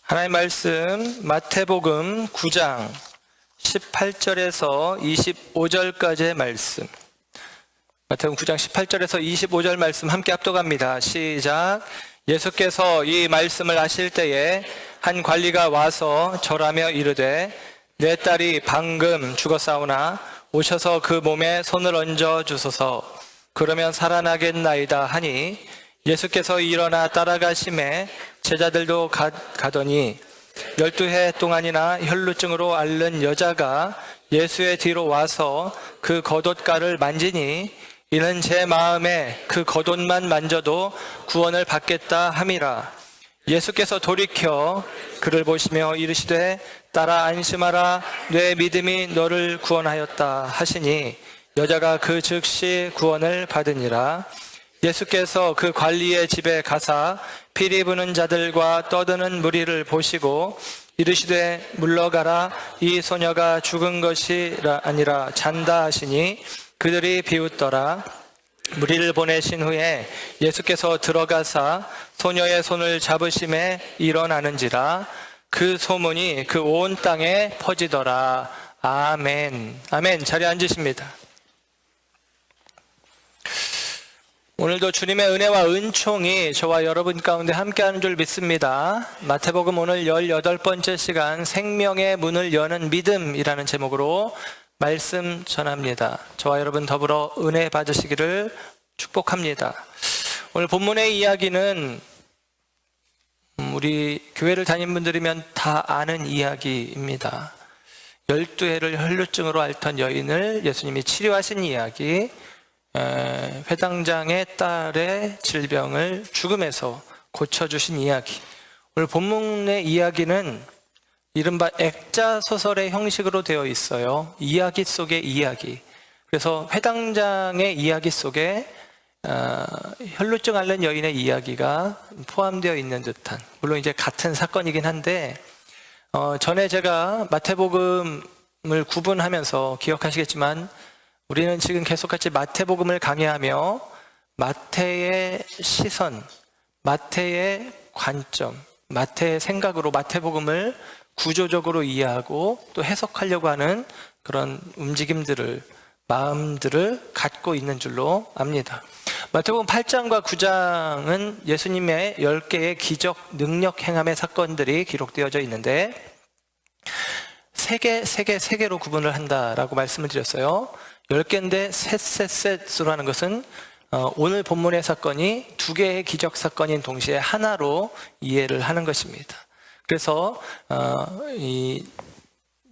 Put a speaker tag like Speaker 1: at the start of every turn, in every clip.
Speaker 1: 하나님 말씀 마태복음 9장 18절에서 25절까지의 말씀. 마태복음 9장 18절에서 25절 말씀 함께 합독합니다. 시작. 예수께서 이 말씀을 하실 때에 한 관리가 와서 절하며 이르되 내 딸이 방금 죽었사오나 오셔서 그 몸에 손을 얹어 주소서. 그러면 살아나겠나이다 하니 예수께서 일어나 따라가심에 제자들도 가더니 12해 동안이나 혈루증으로 앓는 여자가 예수의 뒤로 와서 그 겉옷가를 만지니 이는 제 마음에 그 겉옷만 만져도 구원을 받겠다 함이라. 예수께서 돌이켜 그를 보시며 이르시되 딸아 안심하라 내 믿음이 너를 구원하였다 하시니 여자가 그 즉시 구원을 받으니라. 예수께서 그 관리의 집에 가사 피리 부는 자들과 떠드는 무리를 보시고 이르시되 물러가라 이 소녀가 죽은 것이 아니라 잔다 하시니 그들이 비웃더라. 무리를 보내신 후에 예수께서 들어가사 소녀의 손을 잡으심에 일어나는지라. 그 소문이 그 온 땅에 퍼지더라. 아멘. 아멘. 자리에 앉으십니다. 오늘도 주님의 은혜와 은총이 저와 여러분 가운데 함께하는 줄 믿습니다. 마태복음 오늘 18번째 시간 생명의 문을 여는 믿음이라는 제목으로 말씀 전합니다. 저와 여러분 더불어 은혜 받으시기를 축복합니다. 오늘 본문의 이야기는 우리 교회를 다닌 분들이면 다 아는 이야기입니다. 12해를 혈루증으로 앓던 여인을 예수님이 치료하신 이야기, 회당장의 딸의 질병을 죽음에서 고쳐주신 이야기. 오늘 본문의 이야기는 이른바 액자 소설의 형식으로 되어 있어요. 이야기 속의 이야기. 그래서 회당장의 이야기 속에 혈루증 앓는 여인의 이야기가 포함되어 있는 듯한, 물론 이제 같은 사건이긴 한데 전에 제가 마태복음을 구분하면서 기억하시겠지만 우리는 지금 계속같이 마태복음을 강의하며 마태의 시선, 마태의 관점, 마태의 생각으로 마태복음을 구조적으로 이해하고 또 해석하려고 하는 그런 움직임들을, 마음들을 갖고 있는 줄로 압니다. 마태복음 8장과 9장은 예수님의 10개의 기적 능력 행함의 사건들이 기록되어져 있는데 세 개로 구분을 한다라고 말씀을 드렸어요. 10개인데 셋으로 하는 것은 오늘 본문의 사건이 2개의 기적 사건인 동시에 하나로 이해를 하는 것입니다. 그래서 이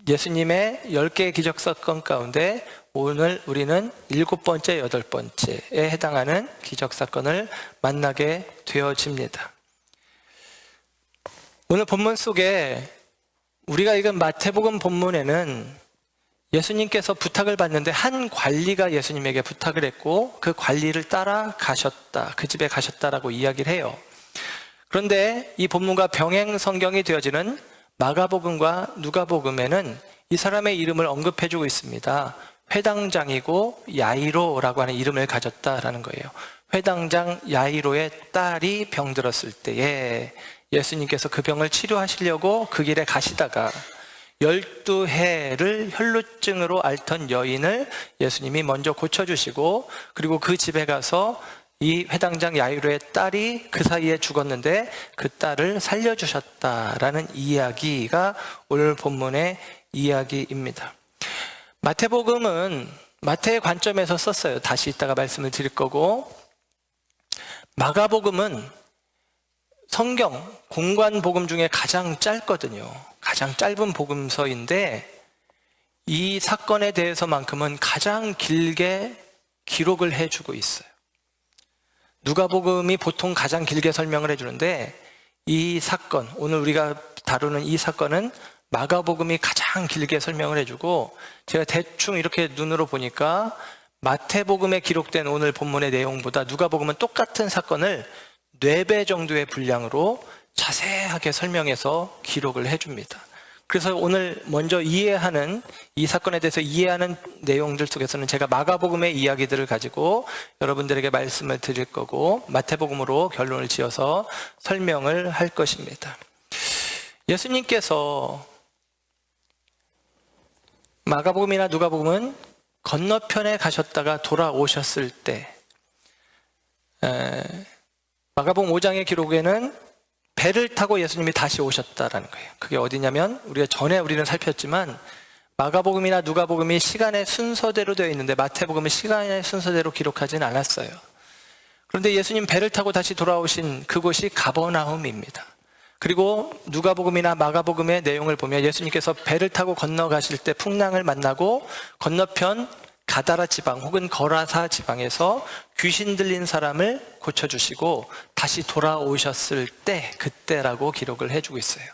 Speaker 1: 예수님의 10개의 기적 사건 가운데 오늘 우리는 7번째, 8번째에 해당하는 기적 사건을 만나게 되어집니다. 오늘 본문 속에 우리가 읽은 마태복음 본문에는 예수님께서 부탁을 받는데 한 관리가 예수님에게 부탁을 했고 그 관리를 따라 가셨다, 그 집에 가셨다라고 이야기를 해요. 그런데 이 본문과 병행 성경이 되어지는 마가복음과 누가복음에는 이 사람의 이름을 언급해주고 있습니다. 회당장이고 야이로라고 하는 이름을 가졌다라는 거예요. 회당장 야이로의 딸이 병들었을 때에 예수님께서 그 병을 치료하시려고 그 길에 가시다가 12해를 혈루증으로 앓던 여인을 예수님이 먼저 고쳐주시고 그리고 그 집에 가서 이 회당장 야이로의 딸이 그 사이에 죽었는데 그 딸을 살려주셨다라는 이야기가 오늘 본문의 이야기입니다. 마태복음은 마태의 관점에서 썼어요. 다시 이따가 말씀을 드릴 거고, 마가복음은 성경 공관복음 중에 가장 짧거든요. 가장 짧은 복음서인데 이 사건에 대해서만큼은 가장 길게 기록을 해주고 있어요. 누가복음이 보통 가장 길게 설명을 해주는데 이 사건, 오늘 우리가 다루는 이 사건은 마가복음이 가장 길게 설명을 해주고, 제가 대충 이렇게 눈으로 보니까 마태복음에 기록된 오늘 본문의 내용보다 누가복음은 똑같은 사건을 4배 정도의 분량으로 자세하게 설명해서 기록을 해줍니다. 그래서 오늘 먼저 이해하는, 이 사건에 대해서 이해하는 내용들 속에서는 제가 마가복음의 이야기들을 가지고 여러분들에게 말씀을 드릴 거고 마태복음으로 결론을 지어서 설명을 할 것입니다. 예수님께서 마가복음이나 누가복음은 건너편에 가셨다가 돌아오셨을 때, 마가복음 5장의 기록에는 배를 타고 예수님이 다시 오셨다라는 거예요. 그게 어디냐면, 우리가 전에 우리는 살폈지만 마가복음이나 누가복음이 시간의 순서대로 되어 있는데 마태복음은 시간의 순서대로 기록하지는 않았어요. 그런데 예수님 배를 타고 다시 돌아오신 그곳이 가버나움입니다. 그리고 누가복음이나 마가복음의 내용을 보면 예수님께서 배를 타고 건너가실 때 풍랑을 만나고 건너편 가다라 지방 혹은 거라사 지방에서 귀신 들린 사람을 고쳐주시고 다시 돌아오셨을 때, 그때라고 기록을 해주고 있어요.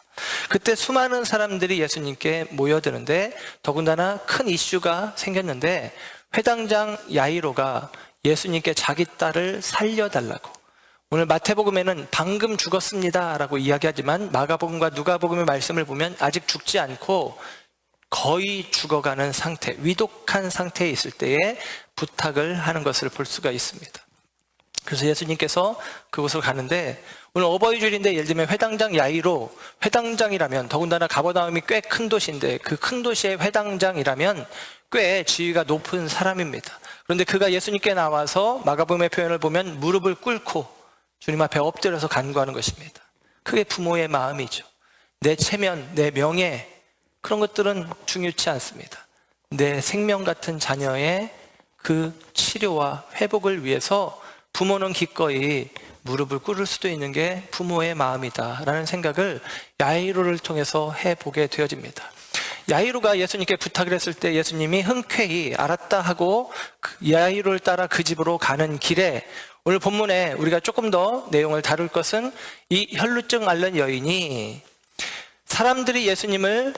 Speaker 1: 그때 수많은 사람들이 예수님께 모여드는데 더군다나 큰 이슈가 생겼는데, 회당장 야이로가 예수님께 자기 딸을 살려달라고, 오늘 마태복음에는 방금 죽었습니다 라고 이야기하지만 마가복음과 누가복음의 말씀을 보면 아직 죽지 않고 거의 죽어가는 상태, 위독한 상태에 있을 때에 부탁을 하는 것을 볼 수가 있습니다. 그래서 예수님께서 그곳을 가는데, 오늘 어버이주일인데 예를 들면 회당장 야이로, 회당장이라면, 더군다나 가버나움이 꽤 큰 도시인데 그 큰 도시의 회당장이라면 꽤 지위가 높은 사람입니다. 그런데 그가 예수님께 나와서 마가복음의 표현을 보면 무릎을 꿇고 주님 앞에 엎드려서 간구하는 것입니다. 그게 부모의 마음이죠. 내 체면, 내 명예, 그런 것들은 중요치 않습니다. 내 생명 같은 자녀의 그 치료와 회복을 위해서 부모는 기꺼이 무릎을 꿇을 수도 있는 게 부모의 마음이다라는 생각을 야이로를 통해서 해보게 되어집니다. 야이로가 예수님께 부탁을 했을 때 예수님이 흔쾌히 알았다 하고 야이로를 따라 그 집으로 가는 길에, 오늘 본문에 우리가 조금 더 내용을 다룰 것은 이 혈루증 앓는 여인이 사람들이 예수님을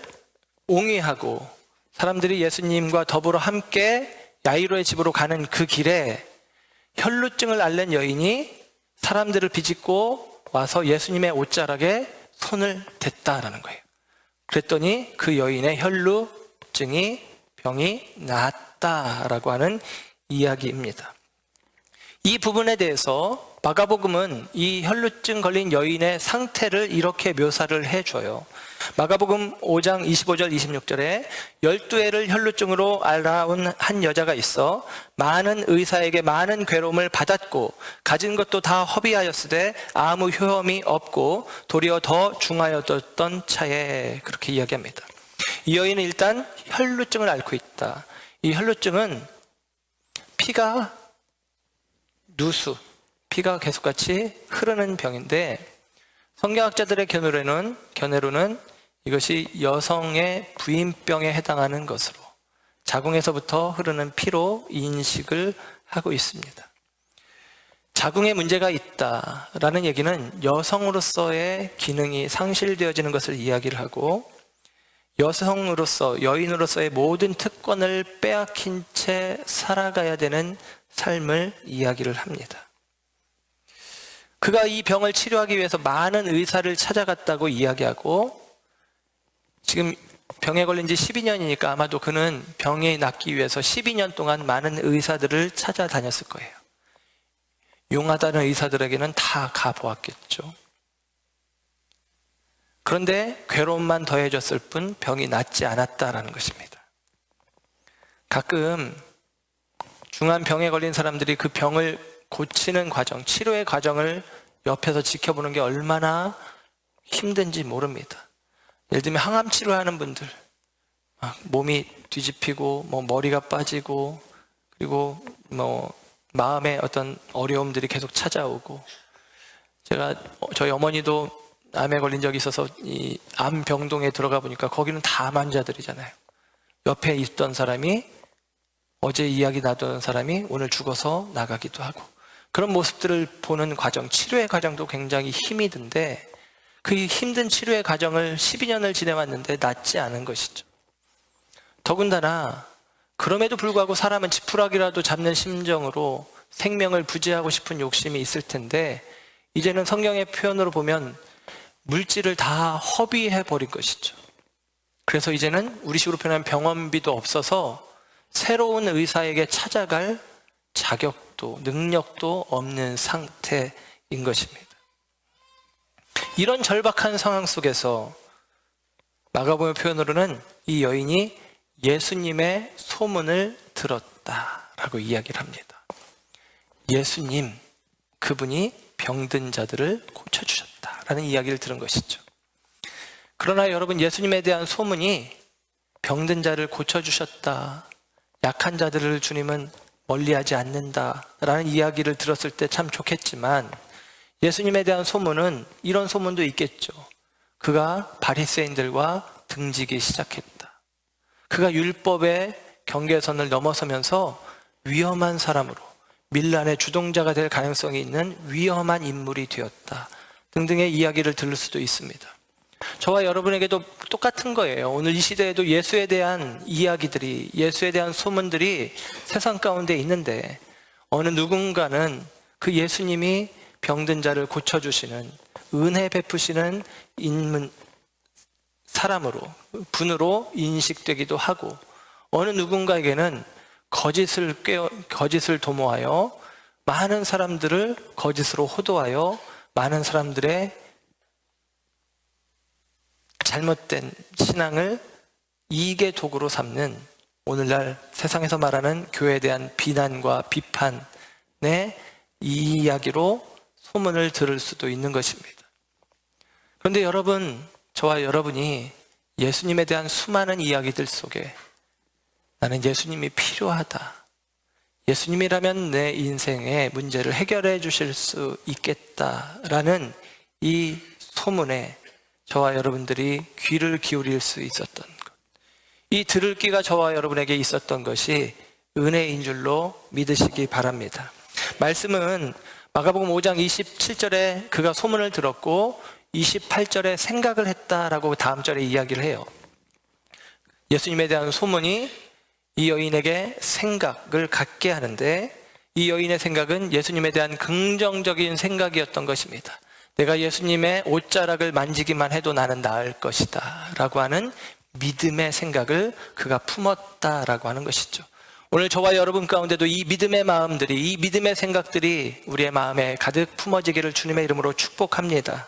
Speaker 1: 옹위하고 사람들이 예수님과 더불어 함께 야이로의 집으로 가는 그 길에 혈루증을 앓는 여인이 사람들을 비집고 와서 예수님의 옷자락에 손을 댔다라는 거예요. 그랬더니 그 여인의 혈루증이, 병이 나았다라고 하는 이야기입니다. 이 부분에 대해서 마가복음은 이 혈루증 걸린 여인의 상태를 이렇게 묘사를 해줘요. 마가복음 5장 25절 26절에 12해를 혈루증으로 앓아온 한 여자가 있어 많은 의사에게 많은 괴로움을 받았고 가진 것도 다 허비하였으되 아무 효험이 없고 도리어 더 중하였던 차에, 그렇게 이야기합니다. 이 여인은 일단 혈루증을 앓고 있다. 이 혈루증은 피가 누수, 피가 계속같이 흐르는 병인데 성경학자들의 견해로는 이것이 여성의 부인병에 해당하는 것으로 자궁에서부터 흐르는 피로 인식을 하고 있습니다. 자궁에 문제가 있다라는 얘기는 여성으로서의 기능이 상실되어지는 것을 이야기를 하고 여성으로서, 여인으로서의 모든 특권을 빼앗긴 채 살아가야 되는 삶을 이야기를 합니다. 그가 이 병을 치료하기 위해서 많은 의사를 찾아갔다고 이야기하고, 지금 병에 걸린 지 12년이니까 아마도 그는 병이 낫기 위해서 12년 동안 많은 의사들을 찾아다녔을 거예요. 용하다는 의사들에게는 다 가보았겠죠. 그런데 괴로움만 더해졌을 뿐 병이 낫지 않았다라는 것입니다. 가끔 중한 병에 걸린 사람들이 그 병을 고치는 과정, 치료의 과정을 옆에서 지켜보는 게 얼마나 힘든지 모릅니다. 예를 들면 항암 치료하는 분들, 몸이 뒤집히고 머리가 빠지고 그리고 마음에 어떤 어려움들이 계속 찾아오고, 제가 저희 어머니도 암에 걸린 적이 있어서 이 암병동에 들어가 보니까 거기는 다 암 환자들이잖아요. 옆에 있던 사람이, 어제 이야기 나누던 사람이 오늘 죽어서 나가기도 하고, 그런 모습들을 보는 과정, 치료의 과정도 굉장히 힘이 든데 그 힘든 치료의 과정을 12년을 지내왔는데 낫지 않은 것이죠. 더군다나 그럼에도 불구하고 사람은 지푸라기라도 잡는 심정으로 생명을 부지하고 싶은 욕심이 있을 텐데, 이제는 성경의 표현으로 보면 물질을 다 허비해버린 것이죠. 그래서 이제는 우리식으로 표현하면 병원비도 없어서 새로운 의사에게 찾아갈 자격도 능력도 없는 상태인 것입니다. 이런 절박한 상황 속에서 마가복음 표현으로는 이 여인이 예수님의 소문을 들었다라고 이야기를 합니다. 예수님, 그분이 병든 자들을 고쳐주셨다라는 이야기를 들은 것이죠. 그러나 여러분, 예수님에 대한 소문이 병든 자를 고쳐주셨다, 약한 자들을 주님은 멀리하지 않는다라는 이야기를 들었을 때 참 좋겠지만, 예수님에 대한 소문은 이런 소문도 있겠죠. 그가 바리새인들과 등지기 시작했다. 그가 율법의 경계선을 넘어서면서 위험한 사람으로, 밀란의 주동자가 될 가능성이 있는 위험한 인물이 되었다 등등의 이야기를 들을 수도 있습니다. 저와 여러분에게도 똑같은 거예요. 오늘 이 시대에도 예수에 대한 이야기들이, 예수에 대한 소문들이 세상 가운데 있는데, 어느 누군가는 그 예수님이 병든 자를 고쳐주시는, 은혜 베푸시는 사람으로, 분으로 인식되기도 하고, 어느 누군가에게는 거짓을 도모하여 많은 사람들을 거짓으로 호도하여 많은 사람들의 잘못된 신앙을 이익의 도구로 삼는, 오늘날 세상에서 말하는 교회에 대한 비난과 비판의 이 이야기로 소문을 들을 수도 있는 것입니다. 그런데 여러분, 저와 여러분이 예수님에 대한 수많은 이야기들 속에 나는 예수님이 필요하다, 예수님이라면 내 인생의 문제를 해결해 주실 수 있겠다라는 이 소문에 저와 여러분들이 귀를 기울일 수 있었던 것, 이 들을 귀가 저와 여러분에게 있었던 것이 은혜인 줄로 믿으시기 바랍니다. 말씀은 마가복음 5장 27절에 그가 소문을 들었고 28절에 생각을 했다라고 다음 절에 이야기를 해요. 예수님에 대한 소문이 이 여인에게 생각을 갖게 하는데, 이 여인의 생각은 예수님에 대한 긍정적인 생각이었던 것입니다. 내가 예수님의 옷자락을 만지기만 해도 나는 나을 것이다 라고 하는 믿음의 생각을 그가 품었다라고 하는 것이죠. 오늘 저와 여러분 가운데도 이 믿음의 마음들이, 이 믿음의 생각들이 우리의 마음에 가득 품어지기를 주님의 이름으로 축복합니다.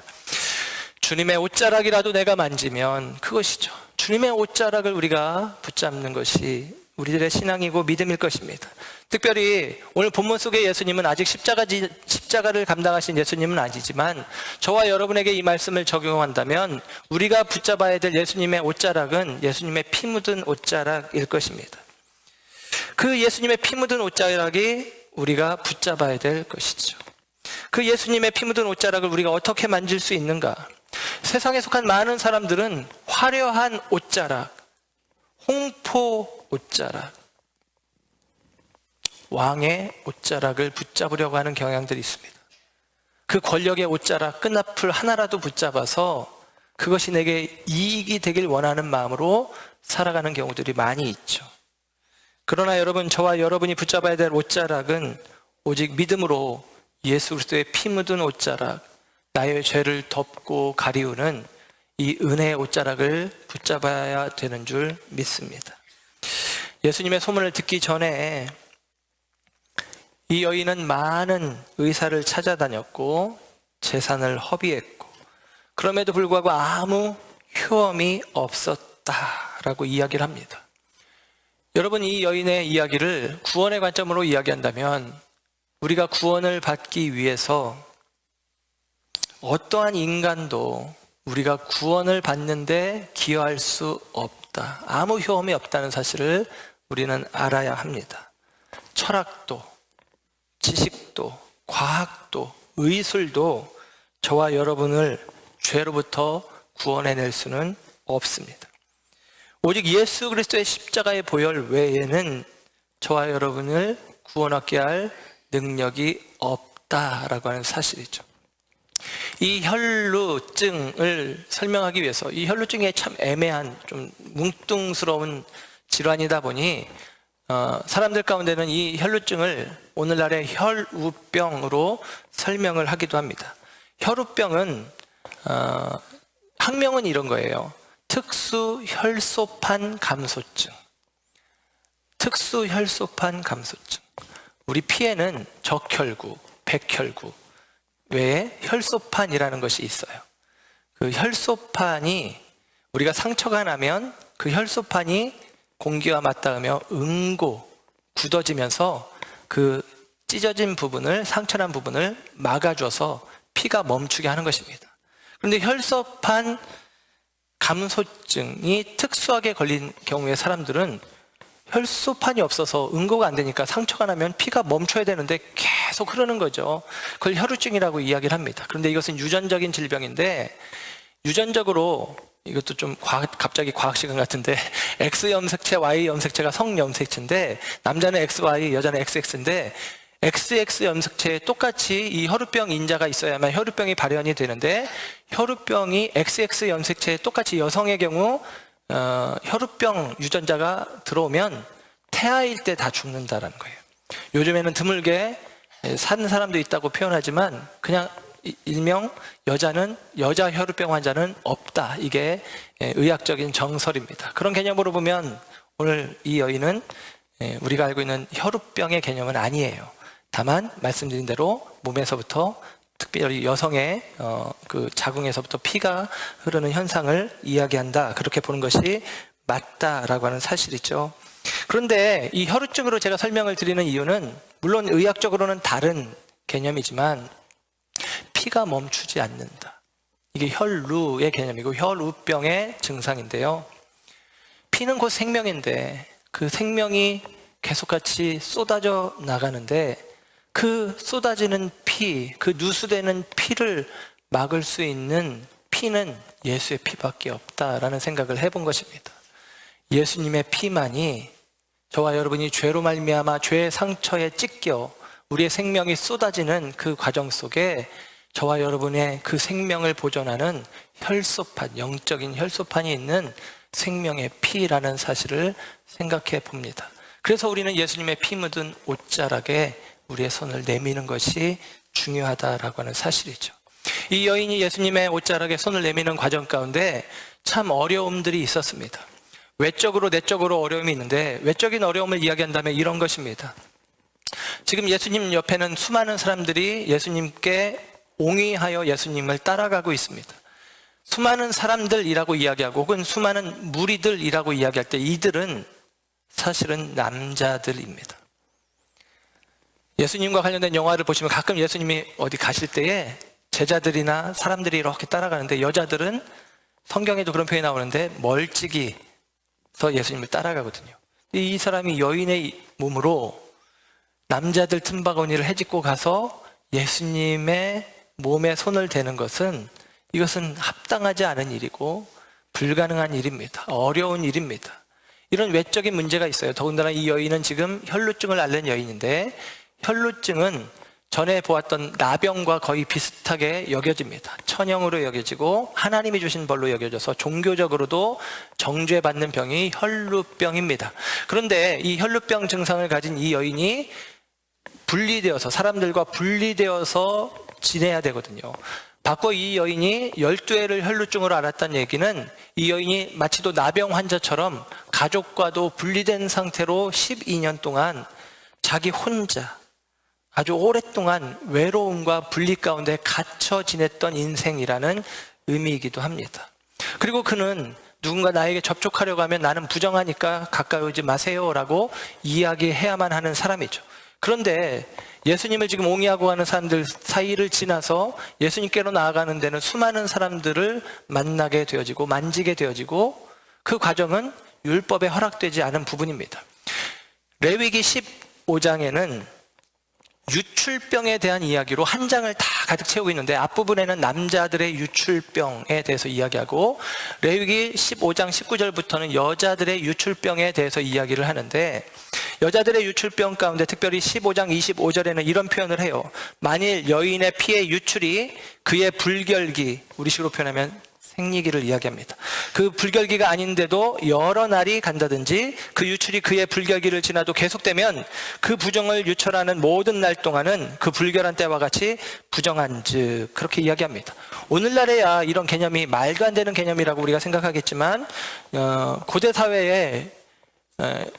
Speaker 1: 주님의 옷자락이라도 내가 만지면 그것이죠. 주님의 옷자락을 우리가 붙잡는 것이 우리들의 신앙이고 믿음일 것입니다. 특별히 오늘 본문 속의 예수님은 아직 십자가를 감당하신 예수님은 아니지만, 저와 여러분에게 이 말씀을 적용한다면 우리가 붙잡아야 될 예수님의 옷자락은 예수님의 피 묻은 옷자락일 것입니다. 그 예수님의 피 묻은 옷자락이 우리가 붙잡아야 될 것이죠. 그 예수님의 피 묻은 옷자락을 우리가 어떻게 만질 수 있는가? 세상에 속한 많은 사람들은 화려한 옷자락, 홍포 옷자락, 왕의 옷자락을 붙잡으려고 하는 경향들이 있습니다. 그 권력의 옷자락 끈앞을 하나라도 붙잡아서 그것이 내게 이익이 되길 원하는 마음으로 살아가는 경우들이 많이 있죠. 그러나 여러분, 저와 여러분이 붙잡아야 될 옷자락은 오직 믿음으로 예수 그리스도의 피 묻은 옷자락, 나의 죄를 덮고 가리우는 이 은혜의 옷자락을 붙잡아야 되는 줄 믿습니다. 예수님의 소문을 듣기 전에 이 여인은 많은 의사를 찾아다녔고 재산을 허비했고, 그럼에도 불구하고 아무 효험이 없었다라고 이야기를 합니다. 여러분, 이 여인의 이야기를 구원의 관점으로 이야기한다면, 우리가 구원을 받기 위해서 어떠한 인간도 우리가 구원을 받는데 기여할 수 없다, 아무 효험이 없다는 사실을 우리는 알아야 합니다. 철학도, 지식도, 과학도, 의술도 저와 여러분을 죄로부터 구원해낼 수는 없습니다. 오직 예수 그리스도의 십자가의 보혈 외에는 저와 여러분을 구원하게 할 능력이 없다라고 하는 사실이죠. 이 혈루증을 설명하기 위해서, 이 혈루증이 참 애매한, 좀 뭉뚱스러운 질환이다 보니 사람들 가운데는 이 혈루증을 오늘날의 혈우병으로 설명을 하기도 합니다. 혈우병은 학명은 이런 거예요. 특수혈소판 감소증. 특수혈소판 감소증. 우리 피에는 적혈구, 백혈구 외에 혈소판이라는 것이 있어요. 그 혈소판이 우리가 상처가 나면 그 혈소판이 공기와 맞닿으며 응고 굳어지면서 그 찢어진 부분을, 상처난 부분을 막아줘서 피가 멈추게 하는 것입니다. 그런데 혈소판 감소증이 특수하게 걸린 경우에 사람들은 혈소판이 없어서 응고가 안 되니까 상처가 나면 피가 멈춰야 되는데 계속 흐르는 거죠. 그걸 혈우증이라고 이야기를 합니다. 그런데 이것은 유전적인 질병인데, 유전적으로 이것도 좀 갑자기 과학 시간 같은데, X 염색체, Y 염색체가 성 염색체인데, 남자는 XY, 여자는 XX인데, XX 염색체에 똑같이 이 혈우병 인자가 있어야만 혈우병이 발현이 되는데, 혈우병이 XX 염색체에 똑같이 여성의 경우 혈우병 유전자가 들어오면 태아일 때 다 죽는다라는 거예요. 요즘에는 드물게 사는 사람도 있다고 표현하지만 그냥 일명 여자 혈우병 환자는 없다. 이게 의학적인 정설입니다. 그런 개념으로 보면 오늘 이 여인은 우리가 알고 있는 혈우병의 개념은 아니에요. 다만 말씀드린 대로 몸에서부터, 특별히 여성의 그 자궁에서부터 피가 흐르는 현상을 이야기한다, 그렇게 보는 것이 맞다라고 하는 사실이죠. 그런데 이 혈우증으로 제가 설명을 드리는 이유는, 물론 의학적으로는 다른 개념이지만 피가 멈추지 않는다, 이게 혈루의 개념이고 혈우병의 증상인데요. 피는 곧 생명인데 그 생명이 계속같이 쏟아져 나가는데, 그 쏟아지는 피, 그 누수되는 피를 막을 수 있는 피는 예수의 피밖에 없다라는 생각을 해본 것입니다. 예수님의 피만이, 저와 여러분이 죄로 말미암아 죄의 상처에 찢겨 우리의 생명이 쏟아지는 그 과정 속에 저와 여러분의 그 생명을 보존하는 혈소판, 영적인 혈소판이 있는 생명의 피라는 사실을 생각해 봅니다. 그래서 우리는 예수님의 피 묻은 옷자락에 우리의 손을 내미는 것이 중요하다라고 하는 사실이죠. 이 여인이 예수님의 옷자락에 손을 내미는 과정 가운데 참 어려움들이 있었습니다. 외적으로 내적으로 어려움이 있는데, 외적인 어려움을 이야기한다면 이런 것입니다. 지금 예수님 옆에는 수많은 사람들이 예수님께 옹의하여 예수님을 따라가고 있습니다. 수많은 사람들이라고 이야기하고 혹은 수많은 무리들이라고 이야기할 때 이들은 사실은 남자들입니다. 예수님과 관련된 영화를 보시면 가끔 예수님이 어디 가실 때에 제자들이나 사람들이 이렇게 따라가는데, 여자들은 성경에도 그런 표현이 나오는데 멀찍이서 예수님을 따라가거든요. 이 사람이 여인의 몸으로 남자들 틈바구니를 헤집고 가서 예수님의 몸에 손을 대는 것은, 이것은 합당하지 않은 일이고 불가능한 일입니다. 어려운 일입니다. 이런 외적인 문제가 있어요. 더군다나 이 여인은 지금 혈루증을 앓는 여인인데, 혈루증은 전에 보았던 나병과 거의 비슷하게 여겨집니다. 천형으로 여겨지고 하나님이 주신 벌로 여겨져서 종교적으로도 정죄받는 병이 혈루병입니다. 그런데 이 혈루병 증상을 가진 이 여인이 분리되어서, 사람들과 분리되어서 지내야 되거든요. 바꿔 이 여인이 12회를 혈루증으로 앓았다는 얘기는, 이 여인이 마치도 나병 환자처럼 가족과도 분리된 상태로 12년 동안 자기 혼자 아주 오랫동안 외로움과 분리 가운데 갇혀 지냈던 인생이라는 의미이기도 합니다. 그리고 그는 누군가 나에게 접촉하려고 하면 나는 부정하니까 가까이 오지 마세요 라고 이야기해야만 하는 사람이죠. 그런데 예수님을 지금 옹이하고 가는 사람들 사이를 지나서 예수님께로 나아가는 데는 수많은 사람들을 만나게 되어지고 만지게 되어지고, 그 과정은 율법에 허락되지 않은 부분입니다. 레위기 15장에는 유출병에 대한 이야기로 한 장을 다 가득 채우고 있는데, 앞부분에는 남자들의 유출병에 대해서 이야기하고, 레위기 15장 19절부터는 여자들의 유출병에 대해서 이야기를 하는데, 여자들의 유출병 가운데 특별히 15장 25절에는 이런 표현을 해요. 만일 여인의 피의 유출이 그의 불결기, 우리식으로 표현하면 생리기를 이야기합니다. 그 불결기가 아닌데도 여러 날이 간다든지 그 유출이 그의 불결기를 지나도 계속되면 그 부정을 유출하는 모든 날 동안은 그 불결한 때와 같이 부정한즉, 그렇게 이야기합니다. 오늘날에야 이런 개념이 말도 안 되는 개념이라고 우리가 생각하겠지만, 고대 사회에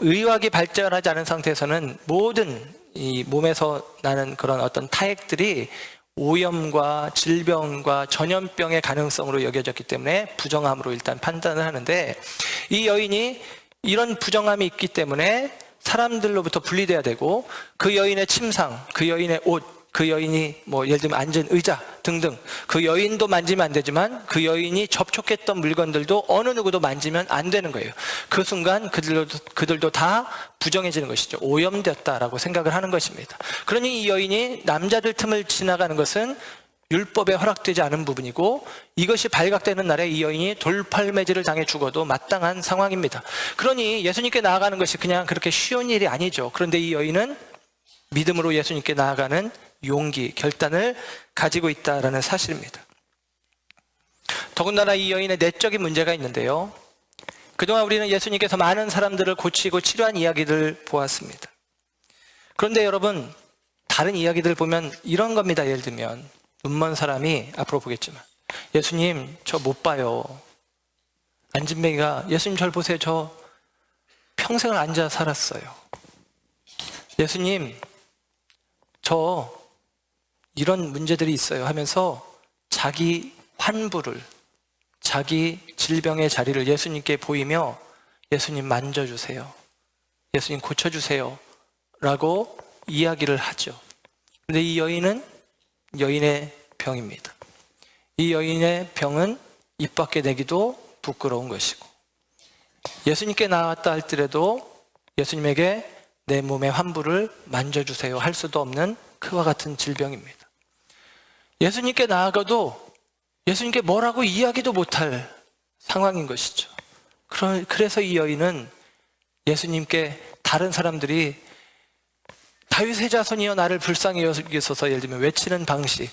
Speaker 1: 의학이 발전하지 않은 상태에서는 모든 이 몸에서 나는 그런 어떤 타액들이 오염과 질병과 전염병의 가능성으로 여겨졌기 때문에 부정함으로 일단 판단을 하는데, 이 여인이 이런 부정함이 있기 때문에 사람들로부터 분리돼야 되고, 그 여인의 침상, 그 여인의 옷, 그 여인이 예를 들면 앉은 의자 등등, 그 여인도 만지면 안 되지만 그 여인이 접촉했던 물건들도 어느 누구도 만지면 안 되는 거예요. 그 순간 그들도 다 부정해지는 것이죠. 오염되었다라고 생각을 하는 것입니다. 그러니 이 여인이 남자들 틈을 지나가는 것은 율법에 허락되지 않은 부분이고, 이것이 발각되는 날에 이 여인이 돌팔매질을 당해 죽어도 마땅한 상황입니다. 그러니 예수님께 나아가는 것이 그냥 그렇게 쉬운 일이 아니죠. 그런데 이 여인은 믿음으로 예수님께 나아가는 용기, 결단을 가지고 있다라는 사실입니다. 더군다나 이 여인의 내적인 문제가 있는데요, 그동안 우리는 예수님께서 많은 사람들을 고치고 치료한 이야기들 보았습니다. 그런데 여러분, 다른 이야기들 보면 이런 겁니다. 예를 들면 눈먼 사람이, 앞으로 보겠지만, 예수님 저 못 봐요. 안진뱅이가, 예수님 저를 보세요. 저 평생을 앉아 살았어요. 예수님 저 이런 문제들이 있어요 하면서 자기 환부를, 자기 질병의 자리를 예수님께 보이며, 예수님 만져주세요, 예수님 고쳐주세요 라고 이야기를 하죠. 그런데 이 여인은 여인의 병입니다. 이 여인의 병은 입 밖에 내기도 부끄러운 것이고, 예수님께 나왔다 할지라도 예수님에게 내 몸의 환부를 만져주세요 할 수도 없는 그와 같은 질병입니다. 예수님께 나아가도 예수님께 뭐라고 이야기도 못할 상황인 것이죠. 그래서 이 여인은 예수님께 다른 사람들이 다윗의 자손이여 나를 불쌍히 여기소서, 예를 들면 외치는 방식,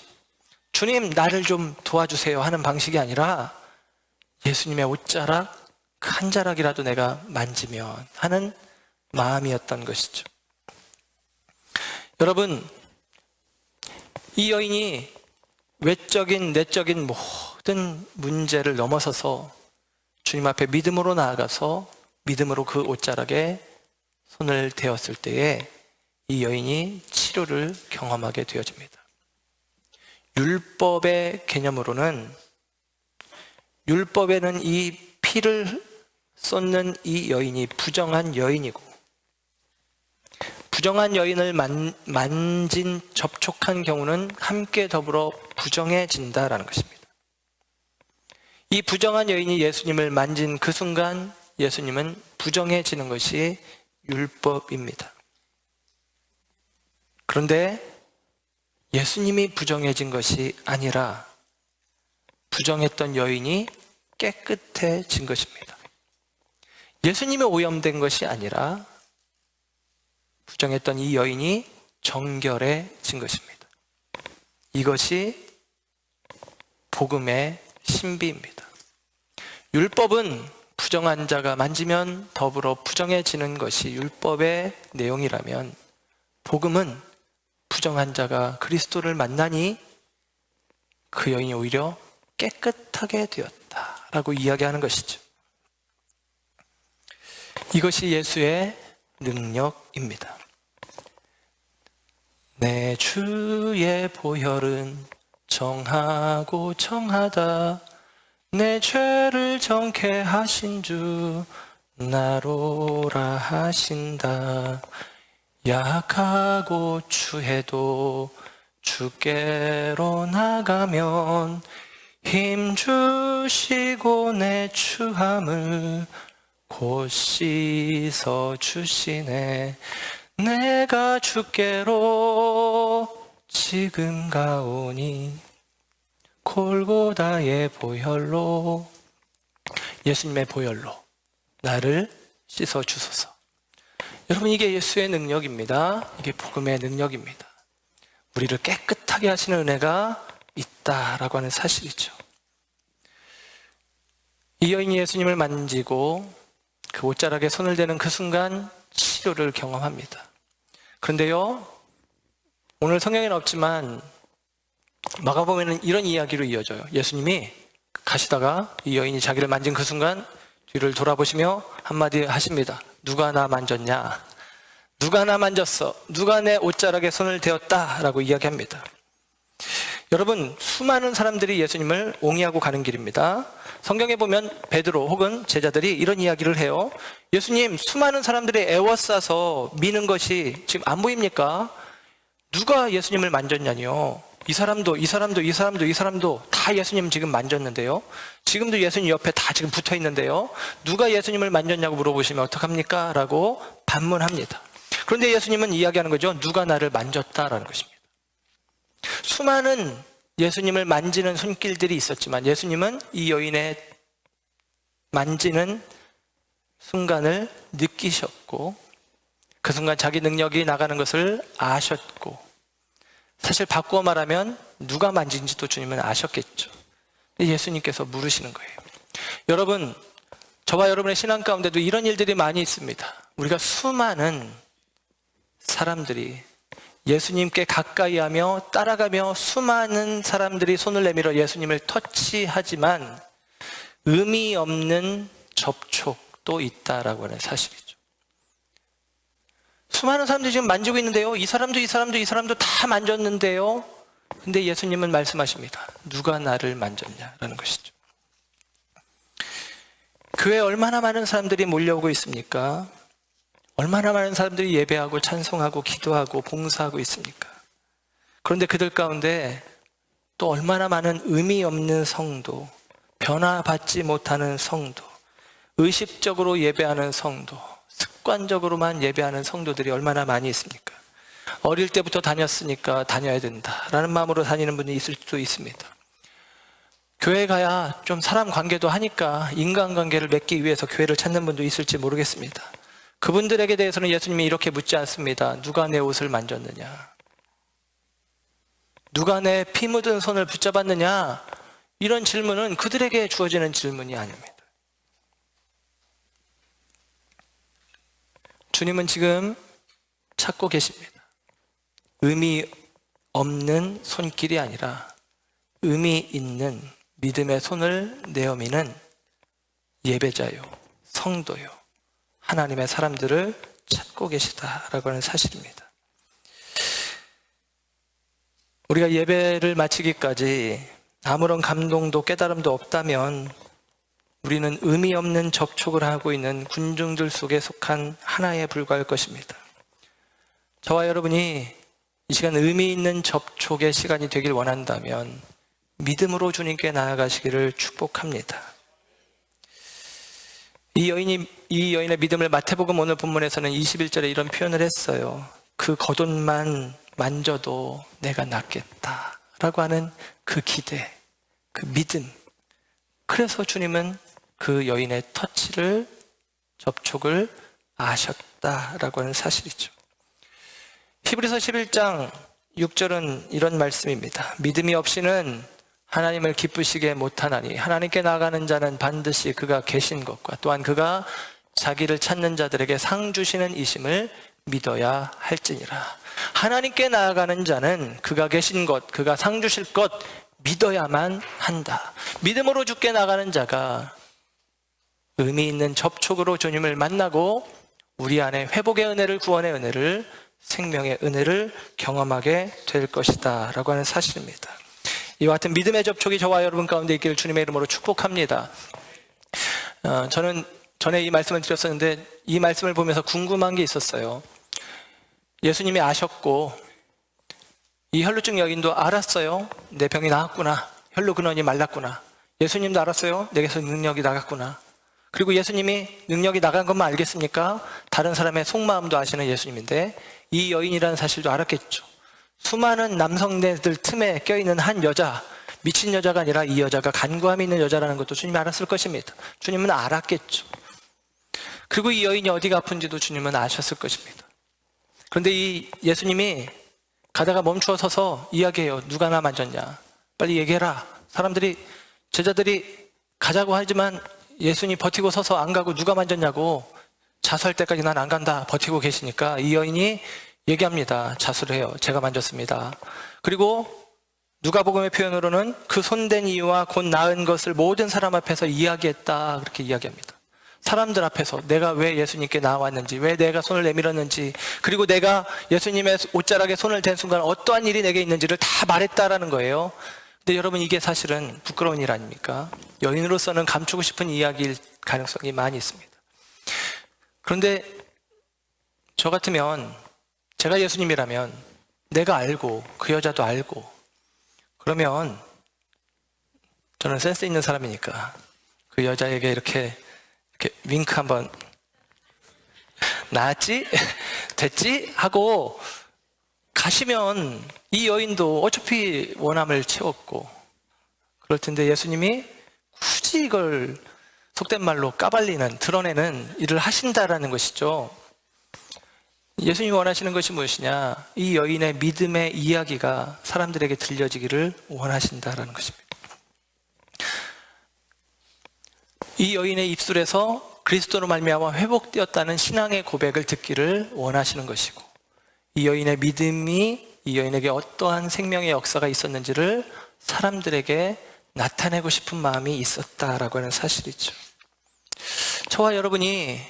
Speaker 1: 주님 나를 좀 도와주세요 하는 방식이 아니라 예수님의 옷자락 한 자락이라도 내가 만지면 하는 마음이었던 것이죠. 여러분, 이 여인이 외적인 내적인 모든 문제를 넘어서서 주님 앞에 믿음으로 나아가서 믿음으로 그 옷자락에 손을 대었을 때에 이 여인이 치료를 경험하게 되어집니다. 율법의 개념으로는, 율법에는 이 피를 쏟는 이 여인이 부정한 여인이고, 부정한 여인을 만진, 접촉한 경우는 함께 더불어 부정해진다라는 것입니다. 이 부정한 여인이 예수님을 만진 그 순간 예수님은 부정해지는 것이 율법입니다. 그런데 예수님이 부정해진 것이 아니라 부정했던 여인이 깨끗해진 것입니다. 예수님이 오염된 것이 아니라 부정했던 이 여인이 정결해진 것입니다. 이것이 복음의 신비입니다. 율법은 부정한 자가 만지면 더불어 부정해지는 것이 율법의 내용이라면, 복음은 부정한 자가 그리스도를 만나니 그 여인이 오히려 깨끗하게 되었다라고 이야기하는 것이죠. 이것이 예수의 능력입니다. 내 주의 보혈은 정하고 정하다, 내 죄를 정케 하신 주 나로라 하신다. 약하고 추해도 주께로 나가면 힘 주시고 내 추함을 곧 씻어 주시네. 내가 주께로 지금 가오니 골고다의 보혈로, 예수님의 보혈로 나를 씻어 주소서. 여러분, 이게 예수의 능력입니다. 이게 복음의 능력입니다. 우리를 깨끗하게 하시는 은혜가 있다라고 하는 사실이죠. 이 여인이 예수님을 만지고 그 옷자락에 손을 대는 그 순간 치료를 경험합니다. 그런데요, 오늘 성경에는 없지만 마가복음에는 이런 이야기로 이어져요. 예수님이 가시다가 이 여인이 자기를 만진 그 순간 뒤를 돌아보시며 한마디 하십니다. 누가 나 만졌냐? 누가 나 만졌어? 누가 내 옷자락에 손을 대었다? 라고 이야기합니다. 여러분, 수많은 사람들이 예수님을 옹이하고 가는 길입니다. 성경에 보면 베드로 혹은 제자들이 이런 이야기를 해요. 예수님, 수많은 사람들이 애워싸서 미는 것이 지금 안 보입니까? 누가 예수님을 만졌냐니요. 이 사람도 다 예수님 지금 만졌는데요. 지금도 예수님 옆에 다 지금 붙어 있는데요. 누가 예수님을 만졌냐고 물어보시면 어떡합니까? 라고 반문합니다. 그런데 예수님은 이야기하는 거죠. 누가 나를 만졌다라는 것입니다. 수많은 예수님을 만지는 손길들이 있었지만 예수님은 이 여인의 만지는 순간을 느끼셨고 그 순간 자기 능력이 나가는 것을 아셨고, 사실 바꾸어 말하면 누가 만진지도 주님은 아셨겠죠. 예수님께서 물으시는 거예요. 여러분, 저와 여러분의 신앙 가운데도 이런 일들이 많이 있습니다. 우리가 수많은 사람들이 예수님께 가까이 하며 따라가며 수많은 사람들이 손을 내밀어 예수님을 터치하지만 의미 없는 접촉도 있다라고 하는 사실이죠. 수많은 사람들이 지금 만지고 있는데요. 이 사람도 다 만졌는데요. 근데 예수님은 말씀하십니다. 누가 나를 만졌냐라는 것이죠. 교회에 얼마나 많은 사람들이 몰려오고 있습니까? 얼마나 많은 사람들이 예배하고 찬송하고 기도하고 봉사하고 있습니까? 그런데 그들 가운데 또 얼마나 많은 의미 없는 성도, 변화받지 못하는 성도, 의식적으로 예배하는 성도, 습관적으로만 예배하는 성도들이 얼마나 많이 있습니까? 어릴 때부터 다녔으니까 다녀야 된다라는 마음으로 다니는 분이 있을 수도 있습니다. 교회 가야 좀 사람 관계도 하니까 인간관계를 맺기 위해서 교회를 찾는 분도 있을지 모르겠습니다. 그분들에게 대해서는 예수님이 이렇게 묻지 않습니다. 누가 내 옷을 만졌느냐? 누가 내 피 묻은 손을 붙잡았느냐? 이런 질문은 그들에게 주어지는 질문이 아닙니다. 주님은 지금 찾고 계십니다. 의미 없는 손길이 아니라 의미 있는 믿음의 손을 내어미는 예배자요, 성도요, 하나님의 사람들을 찾고 계시다라고 하는 사실입니다. 우리가 예배를 마치기까지 아무런 감동도 깨달음도 없다면 우리는 의미 없는 접촉을 하고 있는 군중들 속에 속한 하나에 불과할 것입니다. 저와 여러분이 이 시간 의미 있는 접촉의 시간이 되길 원한다면 믿음으로 주님께 나아가시기를 축복합니다. 이 여인의 믿음을 마태복음 오늘 본문에서는 21절에 이런 표현을 했어요. 그 겉옷만 만져도 내가 낫겠다라고 하는 그 기대, 그 믿음. 그래서 주님은 그 여인의 터치를, 접촉을 아셨다라고 하는 사실이죠. 히브리서 11장 6절은 이런 말씀입니다. 믿음이 없이는 하나님을 기쁘시게 못하나니 하나님께 나아가는 자는 반드시 그가 계신 것과 또한 그가 자기를 찾는 자들에게 상 주시는 이심을 믿어야 할지니라. 하나님께 나아가는 자는 그가 계신 것, 그가 상 주실 것 믿어야만 한다. 믿음으로 주께 나가는 자가 의미 있는 접촉으로 주님을 만나고 우리 안에 회복의 은혜를, 구원의 은혜를, 생명의 은혜를 경험하게 될 것이다 라고 하는 사실입니다. 이와 같은 믿음의 접촉이 저와 여러분 가운데 있기를 주님의 이름으로 축복합니다. 저는 전에 이 말씀을 드렸었는데 이 말씀을 보면서 궁금한 게 있었어요. 예수님이 아셨고 이 혈루증 여인도 알았어요. 내 병이 나았구나. 혈루 근원이 말랐구나. 예수님도 알았어요. 내게서 능력이 나갔구나. 그리고 예수님이 능력이 나간 것만 알겠습니까? 다른 사람의 속마음도 아시는 예수님인데 이 여인이라는 사실도 알았겠죠. 수많은 남성네들 틈에 껴있는 한 여자, 미친 여자가 아니라 이 여자가 간구함이 있는 여자라는 것도 주님이 알았을 것입니다. 주님은 알았겠죠. 그리고 이 여인이 어디가 아픈지도 주님은 아셨을 것입니다. 그런데 이 예수님이 가다가 멈추어 서서 이야기해요. 누가 나 만졌냐? 빨리 얘기해라. 제자들이 가자고 하지만 예수님이 버티고 서서 안 가고 누가 만졌냐고 자수할 때까지 난 안 간다 버티고 계시니까 이 여인이 얘기합니다. 자수를 해요. 제가 만졌습니다. 그리고 누가복음의 표현으로는 그 손댄 이유와 곧 나은 것을 모든 사람 앞에서 이야기했다 그렇게 이야기합니다. 사람들 앞에서 내가 왜 예수님께 나왔는지, 왜 내가 손을 내밀었는지, 그리고 내가 예수님의 옷자락에 손을 댄 순간 어떠한 일이 내게 있는지를 다 말했다라는 거예요. 근데 여러분, 이게 사실은 부끄러운 일 아닙니까? 여인으로서는 감추고 싶은 이야기일 가능성이 많이 있습니다. 그런데 저 같으면, 제가 예수님이라면 내가 알고 그 여자도 알고, 그러면 저는 센스 있는 사람이니까 그 여자에게 이렇게 윙크 한번, 나았지? 됐지? 하고 가시면 이 여인도 어차피 원함을 채웠고 그럴 텐데, 예수님이 굳이 이걸 속된 말로 까발리는, 드러내는 일을 하신다라는 것이죠. 예수님이 원하시는 것이 무엇이냐? 이 여인의 믿음의 이야기가 사람들에게 들려지기를 원하신다라는 것입니다. 이 여인의 입술에서 그리스도로 말미암아 회복되었다는 신앙의 고백을 듣기를 원하시는 것이고, 이 여인의 믿음이 이 여인에게 어떠한 생명의 역사가 있었는지를 사람들에게 나타내고 싶은 마음이 있었다라고 하는 사실이죠. 저와 여러분이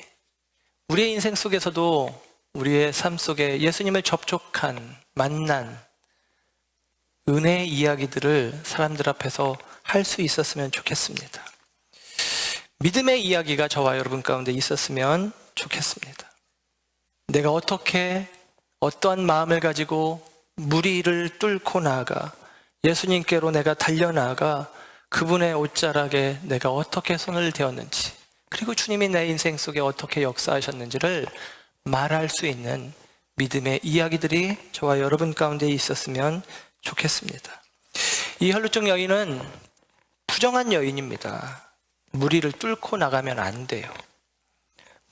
Speaker 1: 우리의 인생 속에서도 우리의 삶 속에 예수님을 접촉한, 만난 은혜의 이야기들을 사람들 앞에서 할 수 있었으면 좋겠습니다. 믿음의 이야기가 저와 여러분 가운데 있었으면 좋겠습니다. 내가 어떻게, 어떠한 마음을 가지고 무리를 뚫고 나아가 예수님께로 내가 달려나아가 그분의 옷자락에 내가 어떻게 손을 대었는지, 그리고 주님이 내 인생 속에 어떻게 역사하셨는지를 말할 수 있는 믿음의 이야기들이 저와 여러분 가운데 있었으면 좋겠습니다. 이 혈루증 여인은 부정한 여인입니다. 무리를 뚫고 나가면 안 돼요.